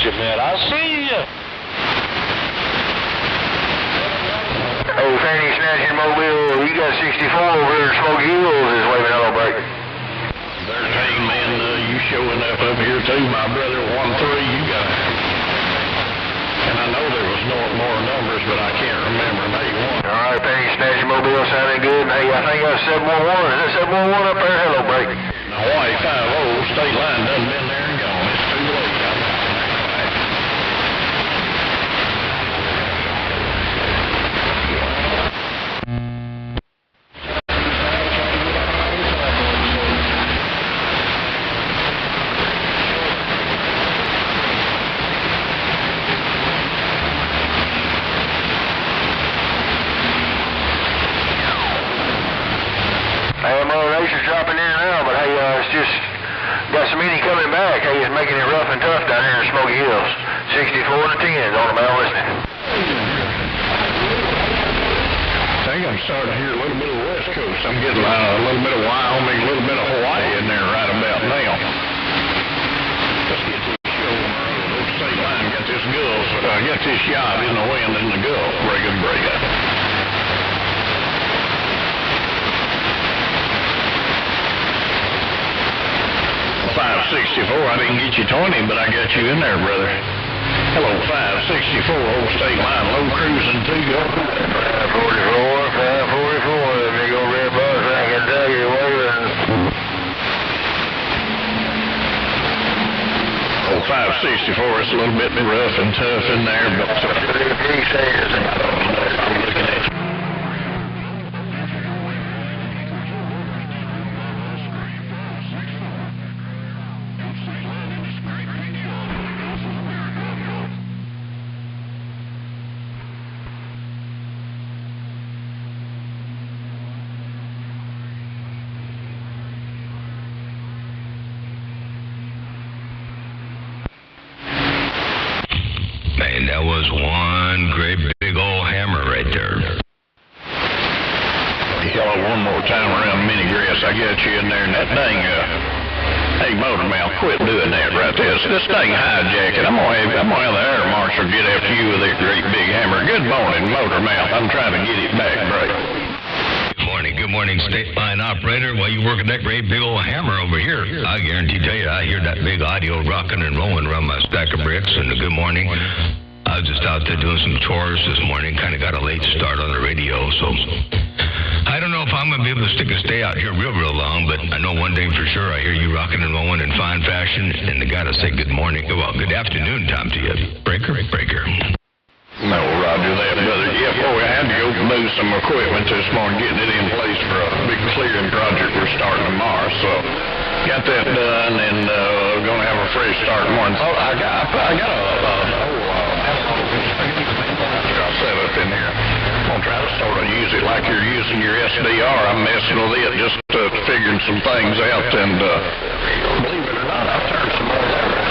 you, man. I see you. Hey, Fanny Snatching Mobile, you got 64 over here at Smoky Hills is waving hello break. There's hey, man, you showing up here too, my brother. 1-3, you got it. And I know there was no more numbers, but I can't remember. Maybe one. All right, Fanny Snatching Mobile sounding good. Hey, I think that's 711. Is that 711 up there? Hello break. Hawaii 5-0, state line done been there and gone. It's too late. Hey, Mother Nature's dropping in now, but hey, it's just got so many coming back. Hey, it's making it rough and tough down here in Smoky Hills. 64-10 on the bell listening. I think I'm starting to hear a little bit of the West Coast. I'm getting a little bit of Wyoming, a little bit of Hawaii in there right about now. Let's get this show on the road. Old state line got this Gulf, got this yacht in the wind in the Gulf. Break it. 564, I didn't get you 20, but I got you in there, brother. Hello, 564, old state line, low cruising to you. 544, that big old red bus in Kentucky waving. Oh, 564, it's a little bit rough and tough in there, but I'm looking at you. Man, that was one great big old hammer right there. Hello, one more time around mini grass. I got you in there, and that dang, hey, motor mouth, quit doing that right there. This dang hijacking. I'm gonna have the air marshal get after you with that great big hammer. Good morning, motor mouth. I'm trying to get it back, break. Good morning, state line operator. While you working that great big old hammer over here, I guarantee tell you, I hear that big audio rocking and rolling around my stack of bricks. And good morning. I was just out there doing some chores this morning. Kind of got a late start on the radio, so I don't know if I'm going to be able to stay out here real long, but I know one thing for sure. I hear you rocking and rolling in fine fashion, and I got to say good morning. Well, good afternoon time to you. Breaker. No, roger that, brother. Yeah, boy, I had to go move some equipment this morning, getting it in place for a big clearing project we're starting tomorrow. So, got that done, and going to have a fresh start tomorrow. Oh, I got a setup in here. I'm going to try to sort of use it like you're using your SDR. I'm messing with it, just figuring some things out, and believe it or not, I've turned some more there.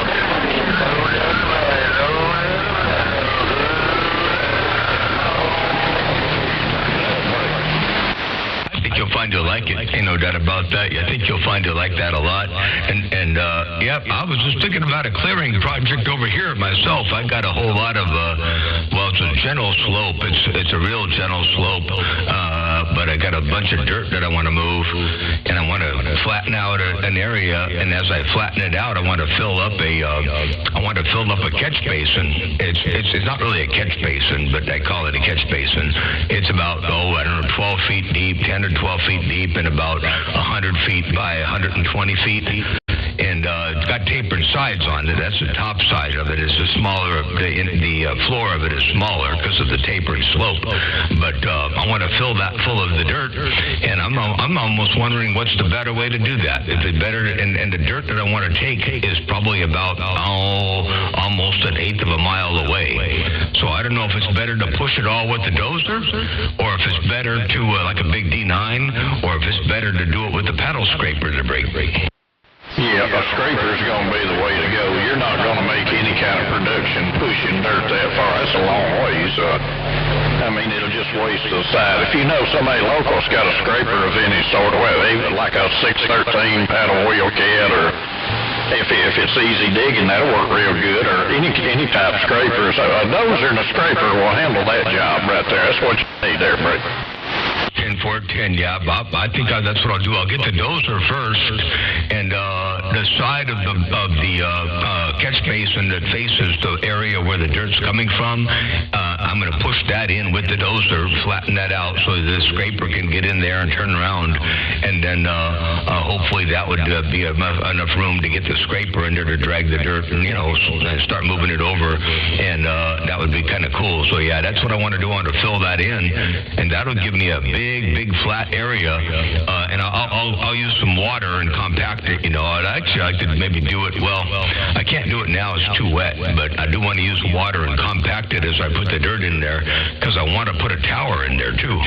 You'll find you'll like it. Ain't no doubt about that. I think you'll find you'll like that a lot. And I was just thinking about a clearing project over here myself. I got a whole lot of, it's a gentle slope. It's a real gentle slope. But I got a bunch of dirt that I want to move, and I want to flatten out an area. And as I flatten it out, I want to fill up a catch basin. It's not really a catch basin, but I call it a catch basin. It's about 12 feet deep, 10 or 12 feet deep, and about 100 feet by 120 feet. And it's got tapered sides on it. That's the top side of it. Is the smaller. The floor of it is smaller because of the tapered slope. But I want to fill that full of the dirt, and I'm almost wondering what's the better way to do that. Is it better? And the dirt that I want to take is probably about almost an eighth of a mile away. So I don't know if it's better to push it all with the dozer, or if it's better to like a big D9, or if it's better to do it with the paddle scraper to break. Yeah, a scraper's going to be the way to go. You're not going to make any kind of production pushing dirt that far. That's a long ways. It'll just waste the side. If you know somebody local's got a scraper of any sort, like a 613 paddle wheel cat or If it's easy digging, that'll work real good, or any type of scraper. So a dozer and a scraper will handle that job right there. That's what you need there, Brady. 10-4-10, yeah, Bob. I think that's what I'll do. I'll get the dozer first, and the side of the catch basin that faces the area where the dirt's coming from, I'm going to push that in with the dozer, flatten that out so the scraper can get in there and turn around, and then hopefully that would be enough room to get the scraper in there to drag the dirt and, start moving it over, and that would be kind of cool. So, yeah, that's what I want to do. I want to fill that in, and that'll give me a big flat area, and I'll use some water and compact it. Actually, I could maybe do it. Well, I can't do it now; it's too wet. But I do want to use water and compact it as I put the dirt in there, because I want to put a tower in there too.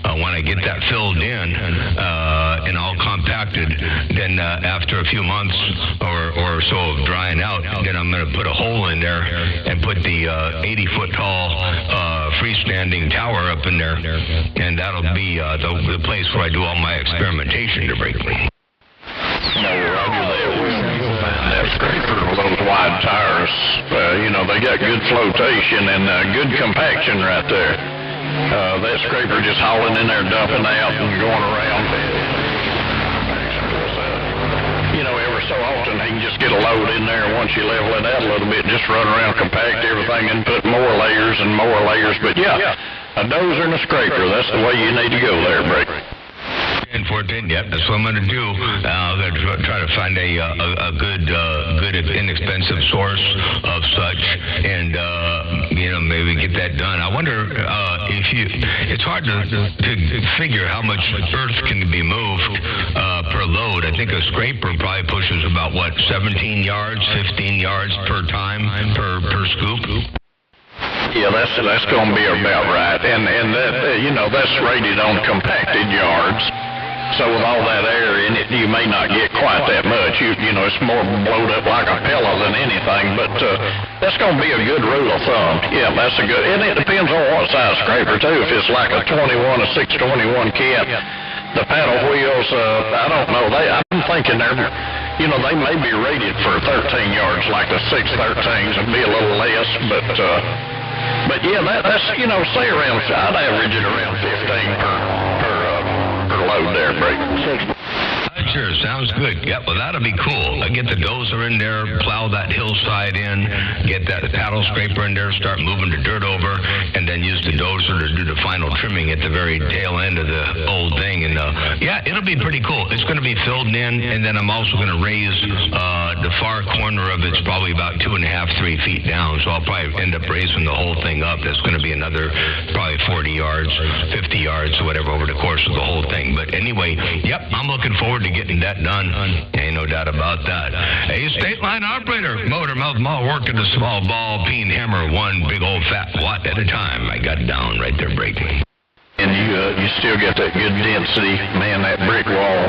When I get that filled in and all compacted, then after a few months or so of drying out, then I'm going to put a hole in there and put the 80-foot tall freestanding tower up in there, and that'll be the place where I do all my experimentation to break me. No, Roger, we'll find that scraper with those wide tires. They got good flotation and good compaction right there. That scraper just hauling in there, dumping out and going around. Every so often he can just get a load in there. Once you level it out a little bit, just run around, compact everything, and put more layers and more layers. But yeah, a dozer and a scraper, that's the way you need to go there, Brady. 10-4-10, yep, that's what I'm going to do. I'm going to try to find a good inexpensive source of such, and maybe get that done. I wonder it's hard to figure how much earth can be moved per load. I think a scraper probably pushes about 17 yards, 15 yards per time per scoop. Yeah, that's going to be about right, and that that's rated on compacted yards. So with all that air in it, you may not get quite that much. It's more blowed up like a pillow than anything, but that's going to be a good rule of thumb. Yeah, that's a good, and it depends on what size scraper, too. If it's like a 21, a 621 cat, the paddle wheels, I don't know. I'm thinking they may be rated for 13 yards, like the 613s, and be a little less, but yeah, that's, say around, I'd average it around 15 per load there, Brady. Sure, sounds good. Yeah, well, that'll be cool. I get the dozer in there, plow that hillside in, get that paddle scraper in there, start moving the dirt over, and then use the dozer to do the final trimming at the very tail end of the old thing. And yeah, it'll be pretty cool. It's going to be filled in, and then I'm also going to raise the far corner of it's probably about 2.5, 3 feet down. So I'll probably end up raising the whole thing up. That's going to be another probably 40 yards, 50 yards, or whatever over the course of the whole thing. But anyway, yep, I'm looking forward to getting that done. Ain't no doubt about that. Hey, state line operator, motor mouth mall, working the small ball, peen hammer, one big old fat watt at a time. I got it down right there, breaking. And you still get that good density, man, that brick wall.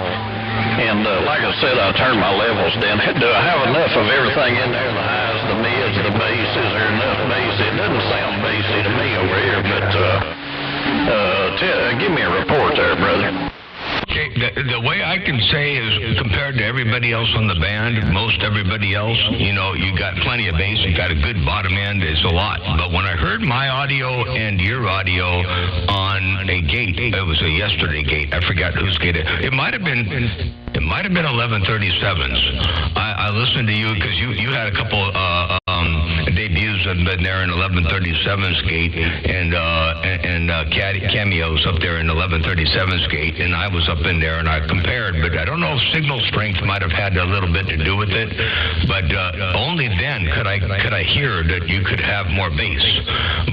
And like I said, I turned my levels down. Do I have enough of everything in there? The highs, the mids, the bass? Is there enough bass? It doesn't sound bassy to me over here, but give me a report there, brother. Okay, the way I can say is compared to everybody else on the band, most everybody else, you got plenty of bass, you got a good bottom end, it's a lot. But when I heard my audio and your audio on a gate, it was a yesterday gate, I forgot whose gate it might have been 1137s. I listened to you because you had a couple debuts that have been there in 1137's gate and cameos up there in 1137's gate, and I was up in there and I compared, but I don't know if signal strength might have had a little bit to do with it, but only then could I hear that you could have more bass.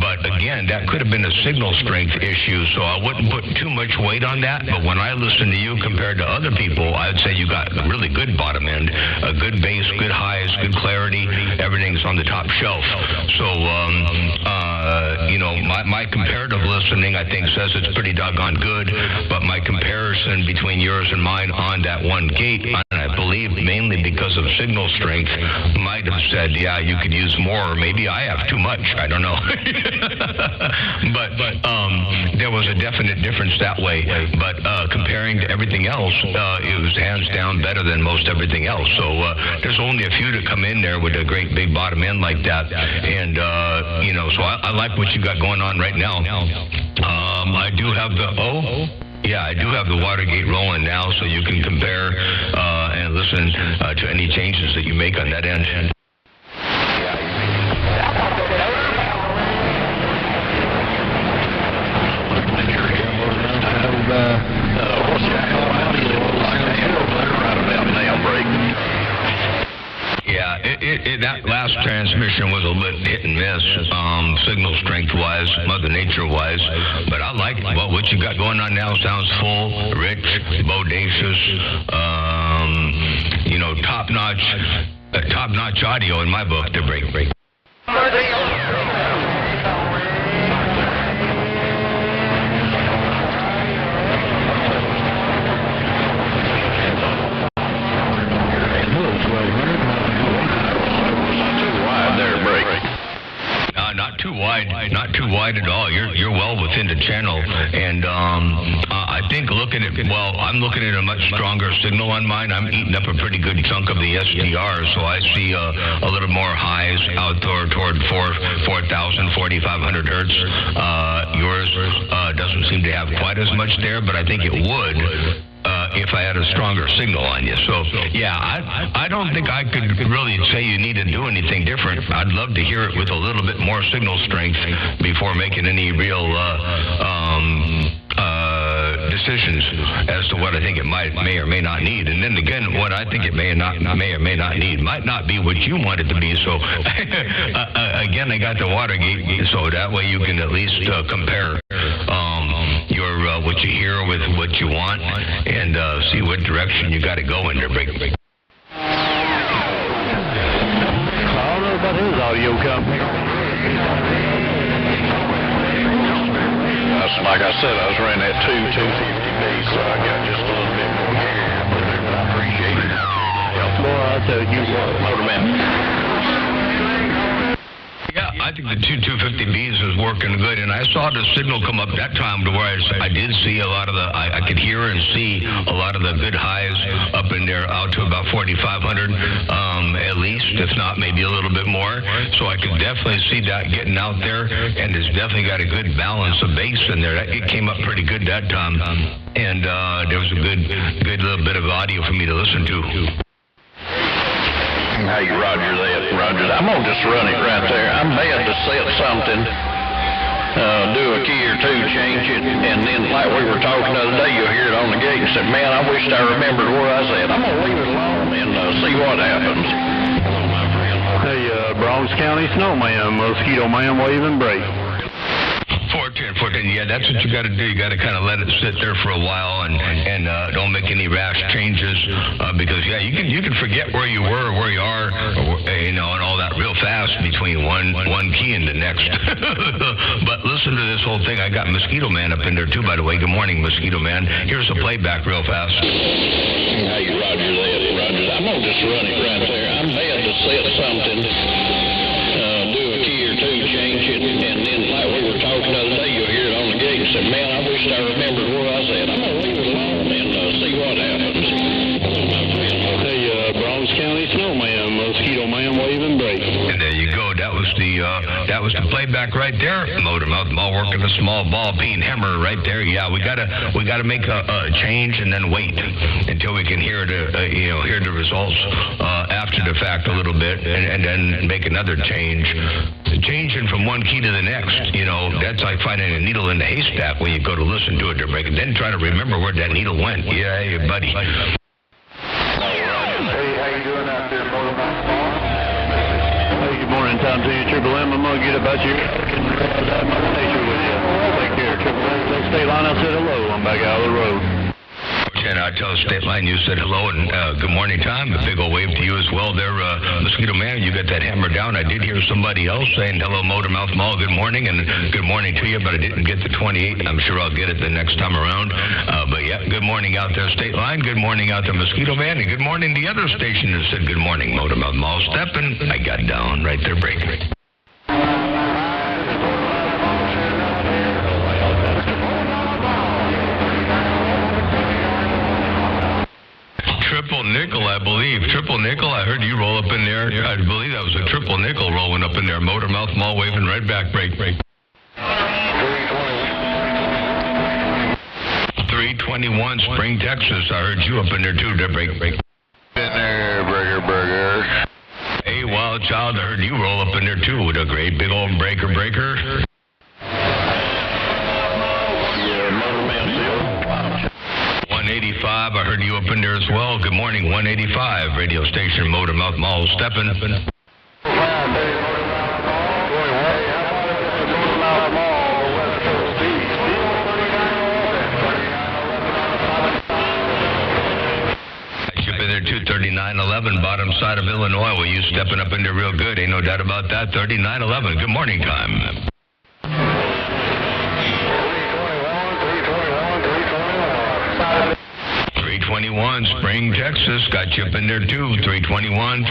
But again, that could have been a signal strength issue, so I wouldn't put too much weight on that. But when I listen to you compared to other people, I'd say you got a really good bottom end, a good bass, good highs, good clarity, everything's on the top shelf. So my comparative listening, I think, says it's pretty doggone good, but my comparison between yours and mine on that one gate, and I believe mainly because of signal strength, might have said, yeah, you could use more, or maybe I have too much, I don't know. but there was a definite difference that way. But comparing to everything everything else, it was hands down better than most everything else. So there's only a few to come in there with a great big bottom end like that. And, so I like what you got going on right now. I do have I do have the Watergate rolling now, so you can compare and listen to any changes that you make on that end. That last transmission was a bit hit and miss, signal strength-wise, Mother Nature-wise, but I like what you got going on now. Sounds full, rich, bodacious, top-notch audio in my book to break. Not too wide at all. You're well within the channel, and I think I'm looking at a much stronger signal on mine. I'm eating up a pretty good chunk of the SDR, so I see a little more highs out toward 4,000, 4,500 hertz. Yours doesn't seem to have quite as much there, but I think it would. If I had a stronger signal on you. So, yeah, I don't think I could really say you need to do anything different. I'd love to hear it with a little bit more signal strength before making any real decisions as to what I think it may or may not need. And then again, what I think it may or may not need might not be what you want it to be. So, again, I got the Watergate, so that way you can at least compare what you hear with what you want and see what direction you got to go in there. I don't know about his audio company. Like I said, I was running that 250B, so I got just a little bit more gear, but I appreciate it. Boy, I'll tell you what, Motorman. Yeah, I think the 250Bs is working good, and I saw the signal come up that time to where I did see a lot of I could hear and see a lot of the good highs up in there out to about 4,500 at least, if not maybe a little bit more. So I could definitely see that getting out there, and it's definitely got a good balance of bass in there. It came up pretty good that time, and there was a good little bit of audio for me to listen to. Hey, Roger that, Roger. I'm going to just run it right there. I'm bad to set something, do a key or two, change it, and then like we were talking the other day, you'll hear it on the gate and say, man, I wish I remembered where I was at. I'm going to leave it alone and see what happens. Hello, my friend. Hey, Bronx County Snowman, Mosquito Man, wave and break. 14, yeah, that's what you got to do. You got to kind of let it sit there for a while and don't make any rash changes because you can forget where you were, where you are, and all that real fast between one key and the next. But listen to this whole thing. I got Mosquito Man up in there too, by the way. Good morning, Mosquito Man. Here's a playback real fast. Hey, Roger that, Roger. I'm gonna just run it right there. I'm bad to set something, do a key or two, change it, and then like we were talking the other day, you'll hear it on the gate and say, man, I wish I remembered where I was at. I'm going to leave it alone and see what happens. Hey, Bronx County Snowman, Mosquito Man, wave and break. And there you go. That was the playback right there. Motor Mouth Mall working a small ball peen hammer right there. Yeah, we gotta make a change and then wait until we can hear the results after the fact a little bit, and then make another change. Changing from one key to the next, that's like finding a needle in the haystack when you go to listen to it to break it. Then try to remember where that needle went. Yeah, hey, buddy. Hey, how you doing out there, Motor Mouth Mall? Hey, good morning, Tom to you, Triple M. I'm going to get about you and Mother Nature with you. Take care, Triple M. State Line, I said hello. I'm back out of the road. And I tell State Line you said hello and good morning, Tom. A big old wave to you as well there, Mosquito Man. You got that hammer down. I did hear somebody else saying hello, Motor Mouth Mall, good morning, and good morning to you, but I didn't get the 28. I'm sure I'll get it the next time around. But yeah, good morning out there, State Line. Good morning out there, Mosquito Man, and good morning to the other station that said good morning, Motor Mouth Mall. Stepping, I got down right there, breaking. nickel, I believe. Triple nickel, I heard you roll up in there. I believe that was a triple nickel rolling up in there. Motor Mouth Mall waving right back. Break. 321 Spring, Texas. I heard you up in there too. Break. In there, burger. Hey, Wild Child, I heard you roll up in there too with a great big old breaker. 185, I heard you up in there as well. Good morning, 185, radio station Motor Mouth Mall stepping. You've been there too, 3911, bottom side of Illinois. Well, you stepping up in there real good, ain't no doubt about that. 3911, good morning time. 321 Spring, Texas. Got you up in there too. 321.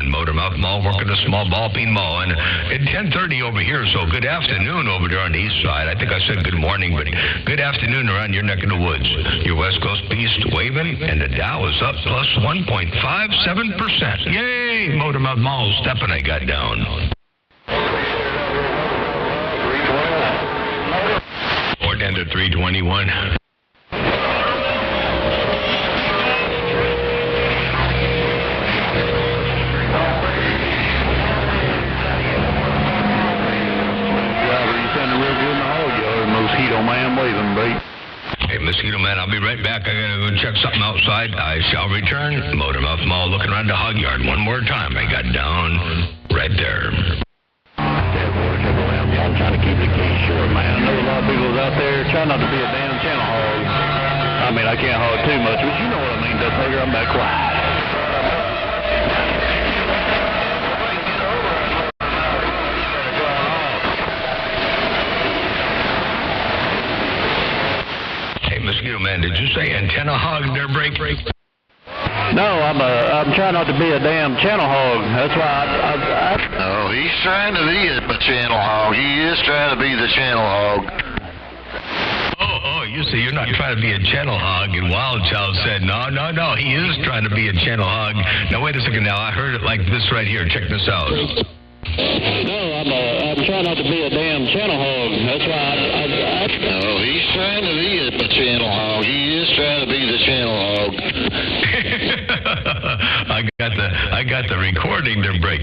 Motor Mouth Mall working a small ball peen mall. And at 10:30 over here, so good afternoon over there on the east side. I think I said good morning, but good afternoon around your neck of the woods. Your West Coast beast waving, and the Dow is up plus 1.57%. Yay! Motor Mouth Mall stepping, I got down. 410 to 321. Mosquito Man waving, bait. Hey, Mosquito Man, I'll be right back. I gotta go check something outside. I shall return. Motor Mouth Mall looking around the hog yard one more time. I got down right there. I'm trying to keep the case short, man. I know a lot of people out there try not to be a damn channel hog. I mean, I can't hog too much, but you know what I mean, Dutch Hager. I'm back quiet. Mosquito Man, did you say antenna hog there, break? No, I'm trying not to be a damn channel hog. That's why No, he's trying to be a channel hog. He is trying to be the channel hog. Oh, you see, you're not trying to be a channel hog, and Wild Child said, no, he is trying to be a channel hog. Now, wait a second now, I heard it like this right here. Check this out. No, I'm trying not to be a damn channel hog. That's why No, he's trying to be a channel hog. He is trying to be the channel hog. I got the recording there, break.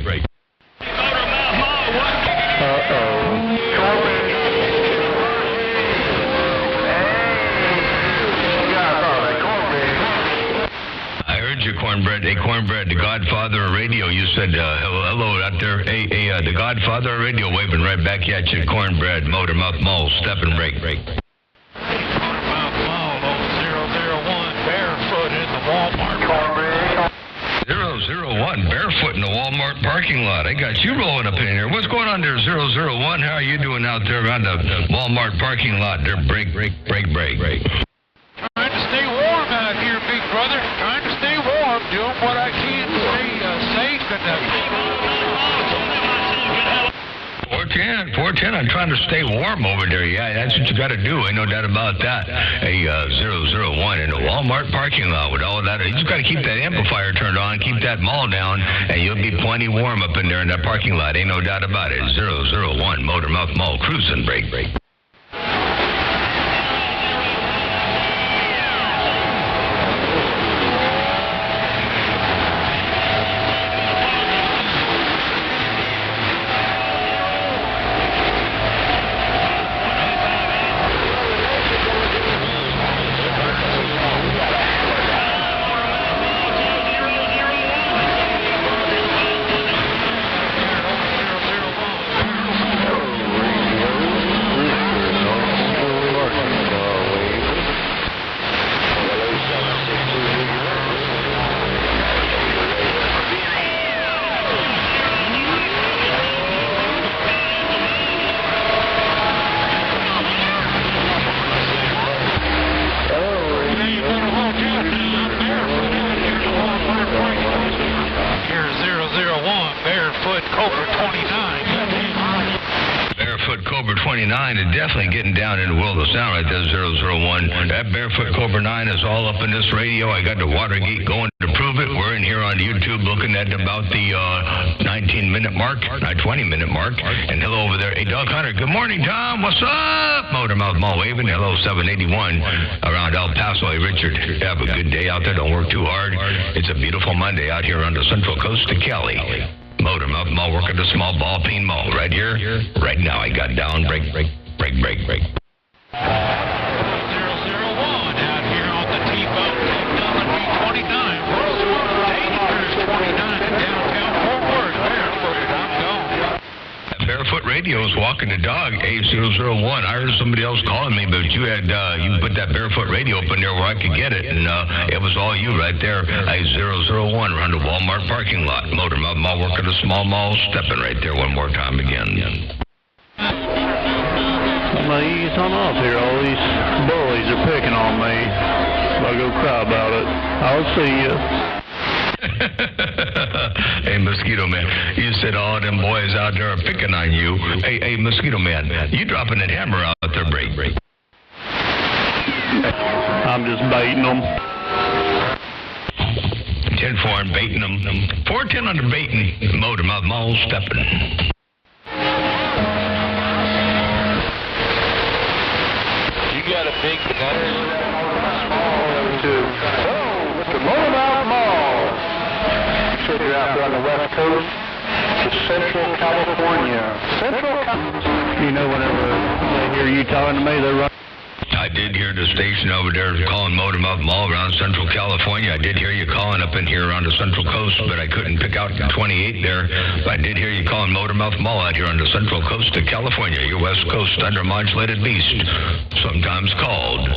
I heard you, Cornbread. Hey, Cornbread, the Godfather of Radio. You said hello out there. Hey, the Godfather of Radio waving right back at you, Cornbread. Motor Mouth Mall, step and break. Motor Mouth Mall, 001, barefoot in the Walmart. 001, barefoot in the Walmart parking lot. I got you rolling up in here. What's going on there, 001? How are you doing out there around the Walmart parking lot there? Break. Trying to stay warm out here, big brother. Trying to stay warm, doing what I can to stay safe and 410, I'm trying to stay warm over there. Yeah, that's what you got to do. Ain't no doubt about that. Hey, 001 in the Walmart parking lot with all of that. You just got to keep that amplifier turned on, keep that mall down, and you'll be plenty warm up in there in that parking lot. Ain't no doubt about it. 001 Motor Mouth Mall cruising break. is definitely getting down in the world of sound right there, 001. That Barefoot Cobra 9 is all up in this radio. I got the Watergate going to prove it. We're in here on YouTube looking at about the 19-minute mark, 20-minute mark. And hello over there. Hey, Doug Hunter. Good morning, Tom. What's up? Motormouth Mall waving. Hello, 781 around El Paso. Hey, Richard. Have a good day out there. Don't work too hard. It's a beautiful Monday out here on the Central Coast of Cali. Motormouth Mall working the small ball peen mall right here. Right now I got down. Break. 001 out here on the T-Bone. W29. Rosewood. Dangerous 29 downtown Fort Worth. Barefoot. I'm gone. Barefoot Radio is walking the dog, A001. I heard somebody else calling me, but you had you put that Barefoot Radio up in there where I could get it, and it was all you right there. A001 around the Walmart parking lot. Motormouth Mall working the small mall, stepping right there one more time again. Ease on off here. All these bullies are picking on me. I'll go cry about it. I'll see you. Hey, Mosquito Man, you said all them boys out there are picking on you. Hey, Mosquito Man, you dropping that hammer out there, break. I'm just baiting them. 10-4 and baiting them. 410 on the baiting. Motormouth Mall stepping. You got a big nutter. Mr. Motormouth Mall. You're out there on the West Coast to Central California. You know, whenever they hear you talking to me, they run. I did hear the station over there calling Motormouth Mall around Central California. I did hear you calling up in here around the Central Coast, but I couldn't pick out 28 there. But I did hear you calling Motormouth Mall out here on the Central Coast of California, your West Coast undermodulated beast, sometimes called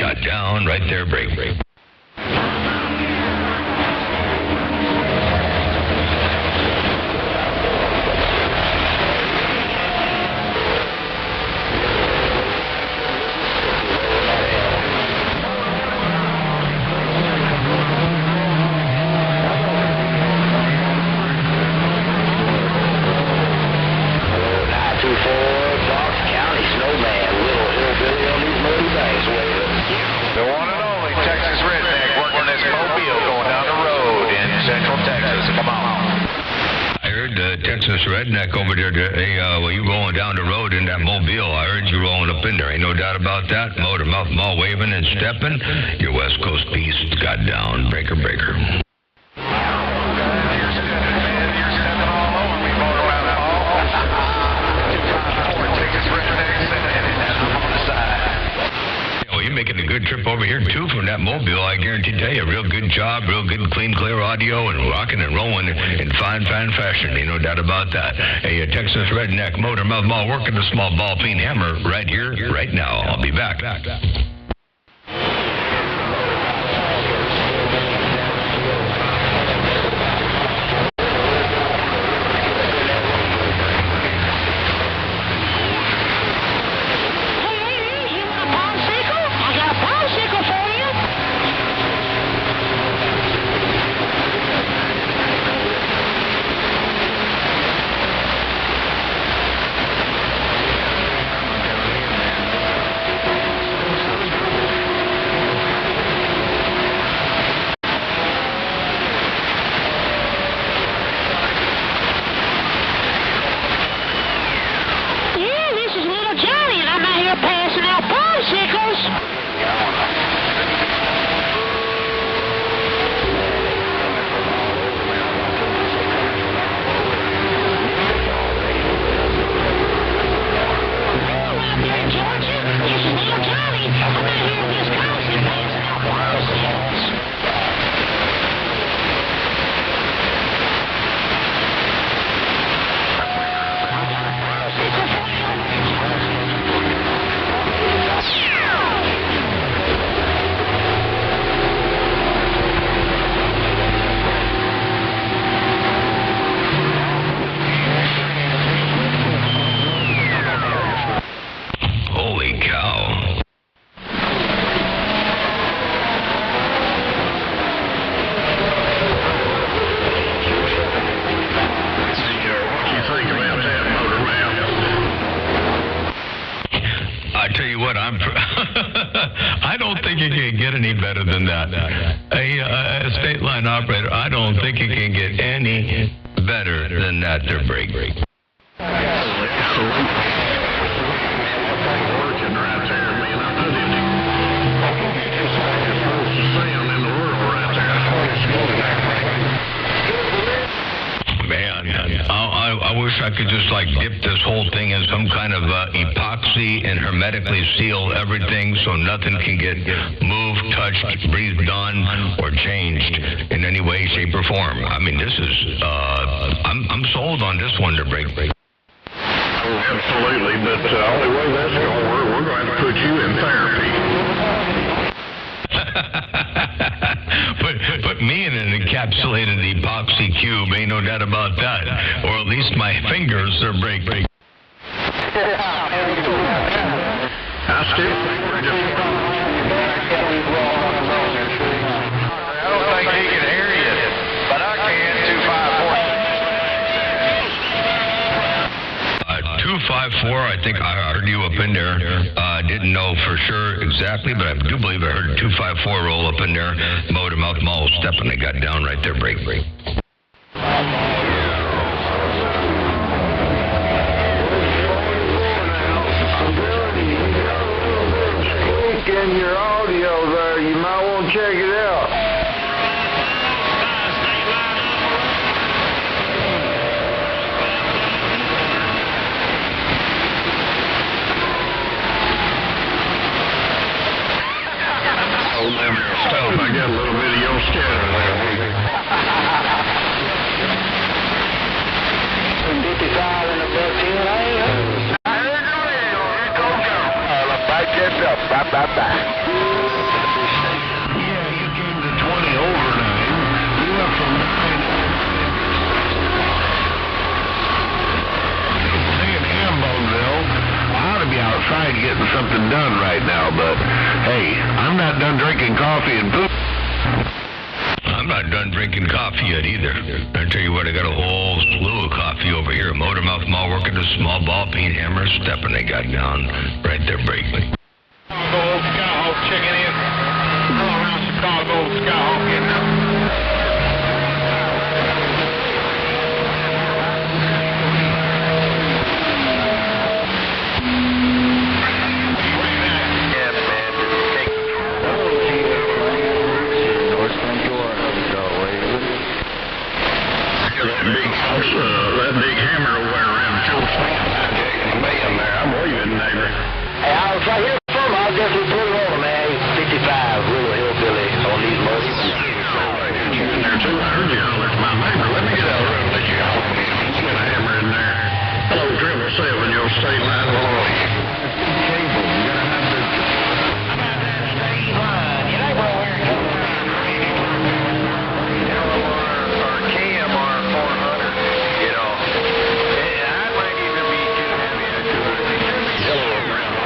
got down right there, break. Redneck over there, you going down the road in that Mobile. I heard you rolling up in there. Ain't no doubt about that. Motormouth Mall waving and stepping. Your West Coast beast got down. Breaker. You're making a good trip over here, too, from that Mobile. I guarantee tell you, real good job, real good, clean, clear audio, and rocking and rolling in fine fashion. Ain't no doubt about that. Hey, Texas Redneck, Motormouth Mall, working the small ball peen hammer right here, right now. I'll be back. tell you what, I don't think it can get any better than that. A state line operator, I don't think it can get any better than that. Their break. Working right there, man. I put him in. It's the smoothest sound in the world right there. That's what it's going back. Man, I wish I could just like dip this whole thing in some kind of epoxy and hermetically seal everything so nothing can get moved, touched, breathed on, or changed in any way, shape, or form. I mean, this is, I'm sold on this Wonder Break. Absolutely, but the only way that's going to work, we're going to put you in therapy. Put me in an encapsulated epoxy cube, ain't no doubt about that. Or at least my fingers are break. I still think we're just... I don't think he can hear you, but I can. 254, I think I heard you up in there. Didn't know for sure exactly, but I do believe I heard 254 roll up in there. Motor mouth mall step, and they got down right there, break. In your audio there, you might want to check it out. Stuff. I got a little bit of your scatter there. 55 and a buck 10, I heard you. Here goes go. Back that up. Bye. Yeah, you came to 20 over 9. You went from 9. Saying Hamboneville, I ought to be outside getting something done right now, but hey, I'm not done drinking coffee and poop. I'm not done drinking coffee yet either. I tell you what, I got a whole slew of coffee over here. Motormouth Mall working a small ball peen hammer stepping. They got down right there, break. Chicago Skyhawk checking in. All around Chicago Skyhawk getting up. That big hammer over there around the show stand. I'm waving, neighbor. Hey, I was right here from. I guess we pulled over, man. 55, real hillbilly on these motors. You in there too? I heard you holler at my neighbor. Let me get out of the room and let you holler. Get a hammer in there. Hello, 777, your state line. Cable. You're gonna have to. I got that state line. You ain't gonna wear it. Or Cam or 400. You know. I might even be too heavy to do it. Hello, around.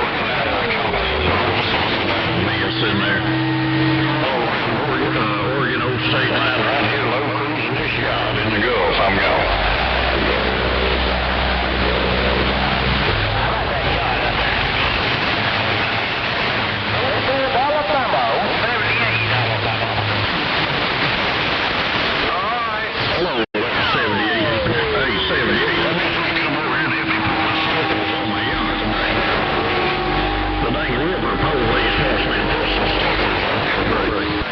It's in there. Oregon Old State Line right here, low cruising this yacht in the Gulf. I'm gone. Hello, 78. Hey, 78. I want you to come over here and help me put my staples on my yacht tonight. The dang river police wants me to put some staples on there. Great.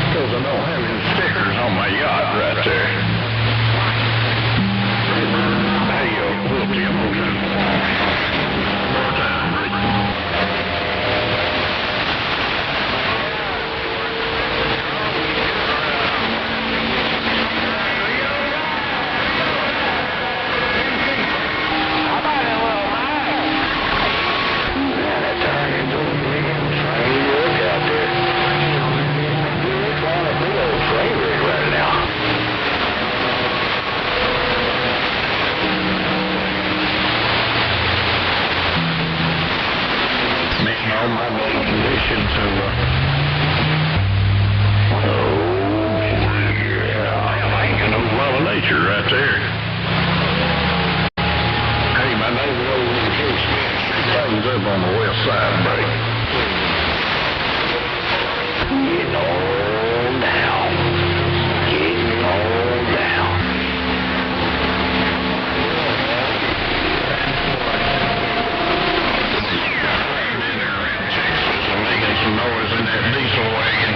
Because I don't have any stickers on my yacht right nature right there. Hey, my neighbor over in King Smith, things up on the west side break. Getting on down. Getting on down. Making some noise in that diesel wagon.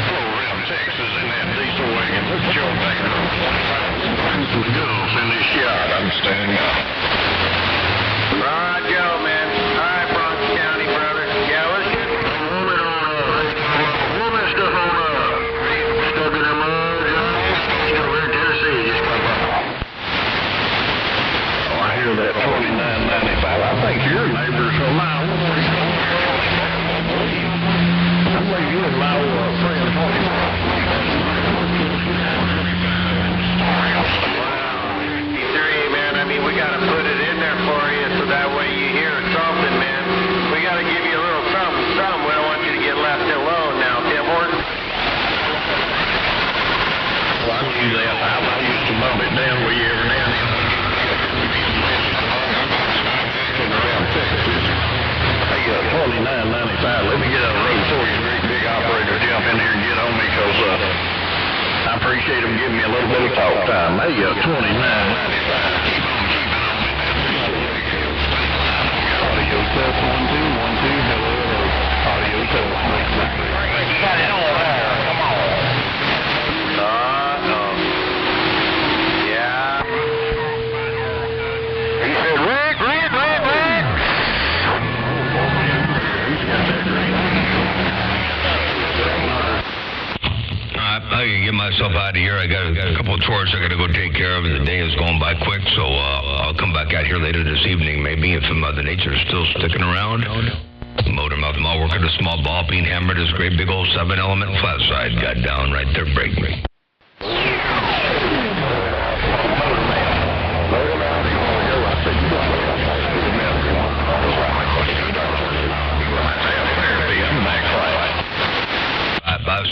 Hello, around Texas in that diesel wagon. Look at your back row. Some girls in this yard. I'm standing up. Right, go, man. All right, Bronx County, brother. Yeah, let's get a woman on woman stuff on stuck in the mud. You know, we're in Tennessee. Just come up. Oh, I hear that 29.95. I think your neighbor's a mile. I think you and my old friend Tony. Man, I mean, we got to put it in there for you so that way you hear something, man. We got to give you a little something. We don't want you to get left alone now, Tim Horton. Well, I knew that. I used to bump it down with you every now and then. Around Texas. Hey, 29.95. Let me get on the road for you. Great big operator jump in here and get on me because I appreciate them giving me a little bit of talk time. Hey, 29.95. Audio test 1 2 1 2. Hello. Audio test 1 2. You got it on there. Come on. Yeah. He said, Rick. He's got that ring. I can get myself out of here. I got a couple of chores I got to go take care of, and the day is going by quick, so I'll come back out here later this evening, maybe, if Mother Nature's still sticking around. Motor mouth mall working a small ball being hammered this great big old 7-element flat side got down right there, break me.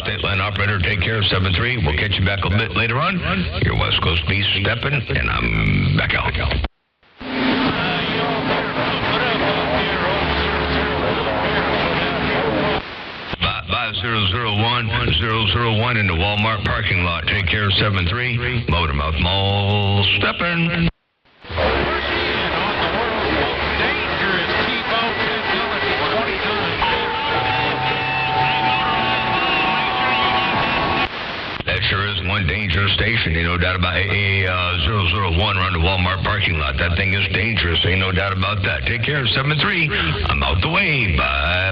State line operator, take care, 7-3. We'll catch you back a bit later on. Your West Coast Beast stepping, and I'm back out. 5001 in the Walmart parking lot. Take care, 7-3. Motormouth Mall stepping. Sure is one dangerous station, ain't no doubt about it. 001 around the Walmart parking lot. That thing is dangerous, ain't no doubt about that. Take care, 7-3. I'm out the way. Bye.